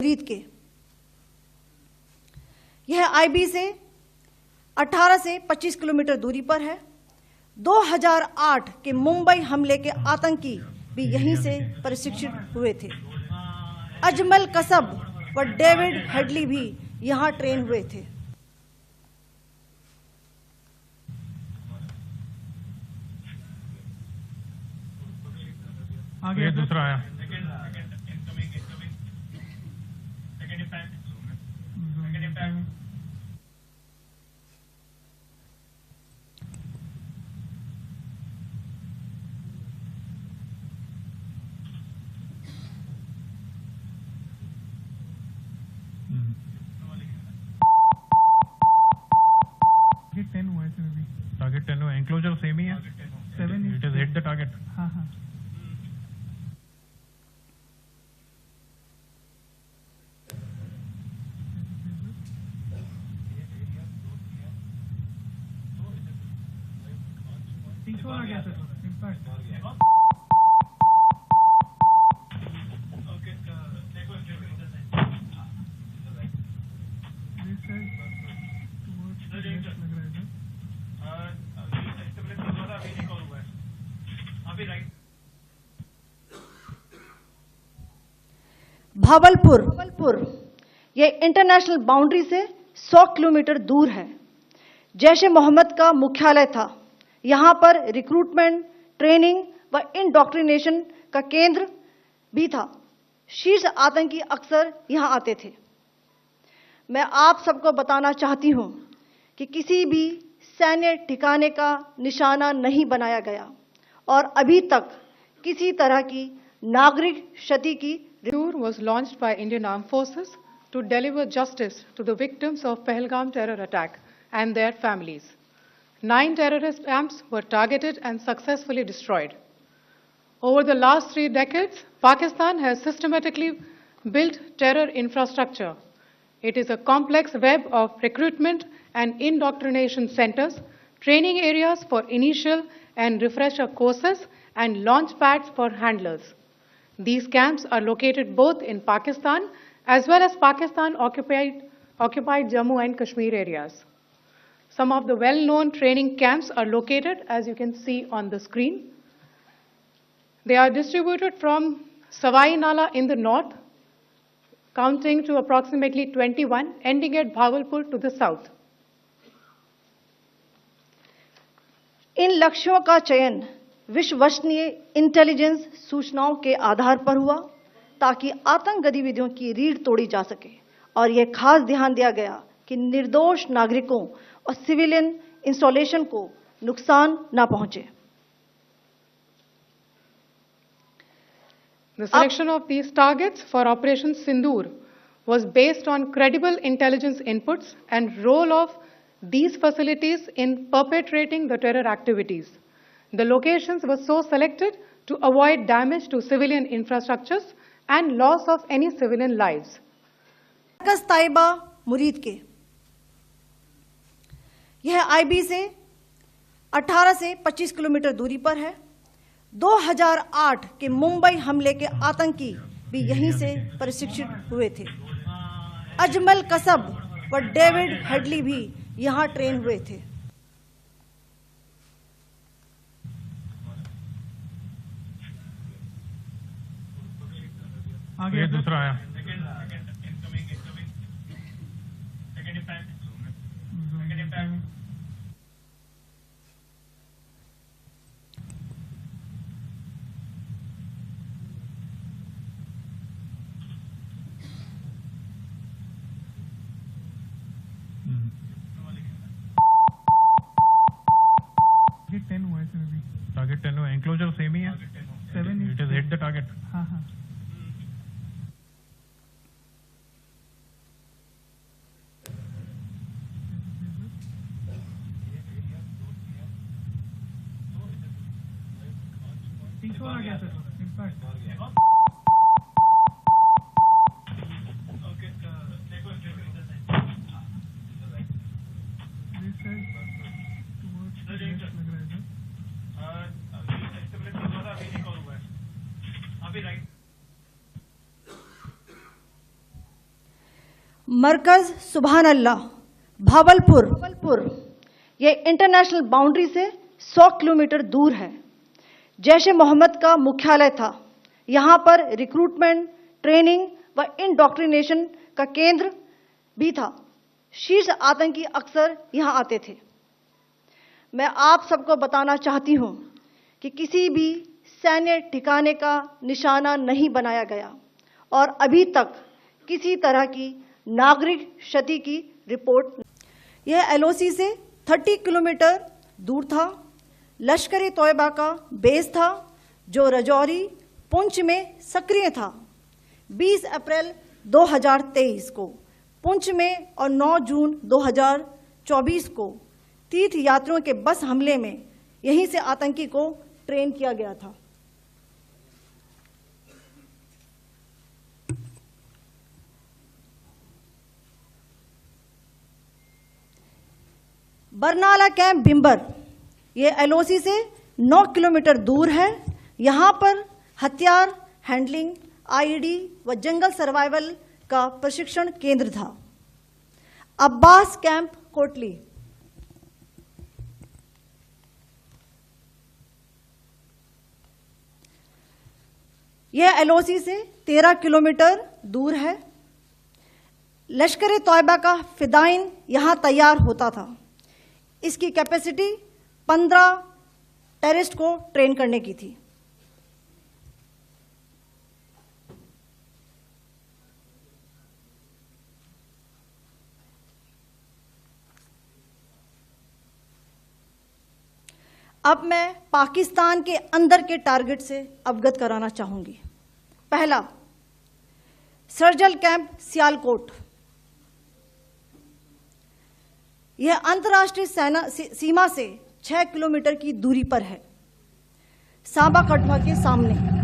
मुरीद के। यह आईबी से 18 से 25 किलोमीटर दूरी पर है। 2008 के मुंबई हमले के आतंकी भी यहीं से प्रशिक्षित हुए थे। अजमल कसब व डेविड हेडली भी यहां ट्रेन हुए थे। आगे दूसरा आया। टारगेट 10 हुआ है सर अभी। टारगेट 10 हुआ। एंक्लोजर सेम ही है। 7 it is hit the target. हाँ हाँ। आ गया सर इम्पैक्ट। भावलपुर ये इंटरनेशनल बाउंड्री से 100 किलोमीटर दूर है। जैश-ए मोहम्मद का मुख्यालय था। यहां पर रिक्रूटमेंट, ट्रेनिंग व इंडॉक्ट्रिनेशन का केंद्र भी था। शीर्ष आतंकी अक्सर यहां आते थे। मैं आप सबको बताना चाहती हूं कि किसी भी सैन्य ठिकाने का निशाना नहीं बनाया गया और अभी तक किसी तरह की नागरिक क्षति की Tour was launched by Indian Armed Forces to deliver justice to the victims of Pahalgam terror attack and their families. 9 terrorist camps were targeted and successfully destroyed. Over the last 3 decades, Pakistan has systematically built terror infrastructure. It is a complex web of recruitment and indoctrination centers, training areas for initial and refresher courses, and launch pads for handlers. These camps are located both in Pakistan as well as Pakistan-occupied Jammu and Kashmir areas. Some of the well-known training camps are located, as you can see on the screen. They are distributed from Savai Nala in the north, counting to approximately 21, ending at Bhagalpur to the south. इन लक्ष्यों का चयन विश्वसनीय intelligence सूचनाओं के आधार पर हुआ ताकि आतंक गतिविधियों की रीढ़ तोड़ी जा सके और यह खास ध्यान दिया गया कि निर्दोष नागरिकों और सिविलियन इंस्टॉलेशन को नुकसान न पहुंचे। The selection of these targets for Operation Sindoor was based on credible intelligence inputs and role of these facilities in perpetrating the terror activities. The locations were so selected to avoid damage to civilian infrastructures and loss of any civilian lives. मरकज ताइबा मुरीद के। यह IB से 18 से 25 kilometre दूरी पर है। 2008 के मुंबई हमले के आतंकी भी यहीं से प्रशिक्षित हुए थे। अजमल कसब व डेविड हेडली भी यहां ट्रेन हुए थे। आगे दूसरा आया। टारगेट 10 हुआ है सर अभी। टारगेट 10 हुआ। एंक्लोजर सेम ही है। 7 it is hit the target. हाँ हाँ। आ गया सर इम्पैक्ट। मरकज सुभान अल्लाह भावलपुर ये इंटरनेशनल बाउंड्री से 100 किलोमीटर दूर है। जैश ए मोहम्मद का मुख्यालय था। यहाँ पर रिक्रूटमेंट, ट्रेनिंग व इंडॉक्ट्रिनेशन का केंद्र भी था। शीर्ष आतंकी अक्सर यहाँ आते थे। मैं आप सबको बताना चाहती हूँ कि किसी भी सैन्य ठिकाने का निशाना नहीं बनाया गया और अभी तक किसी तरह की नागरिक क्षति की रिपोर्ट। यह एलओसी से 30 किलोमीटर दूर था। लश्कर तोयबा का बेस था जो रजौरी, पुंछ में सक्रिय था। 20 अप्रैल 2023 को पुंछ में और 9 जून 2024 को तीर्थ यात्रियों के बस हमले में यहीं से आतंकी को ट्रेन किया गया था। बरनाला कैंप बिम्बर ये एलओसी से 9 किलोमीटर दूर है। यहाँ पर हथियार हैंडलिंग, आईईडी व जंगल सर्वाइवल का प्रशिक्षण केंद्र था। अब्बास कैंप कोटली यह एलओसी से 13 किलोमीटर दूर है। लश्कर तोयबा का फिदाइन यहां तैयार होता था। इसकी कैपेसिटी 15 टेररिस्ट को ट्रेन करने की थी। अब मैं पाकिस्तान के अंदर के टारगेट से अवगत कराना चाहूंगी। पहला, सर्जल कैंप सियालकोट। यह अंतर्राष्ट्रीय सीमा से 6 किलोमीटर की दूरी पर है, सांबा कठवा के सामने।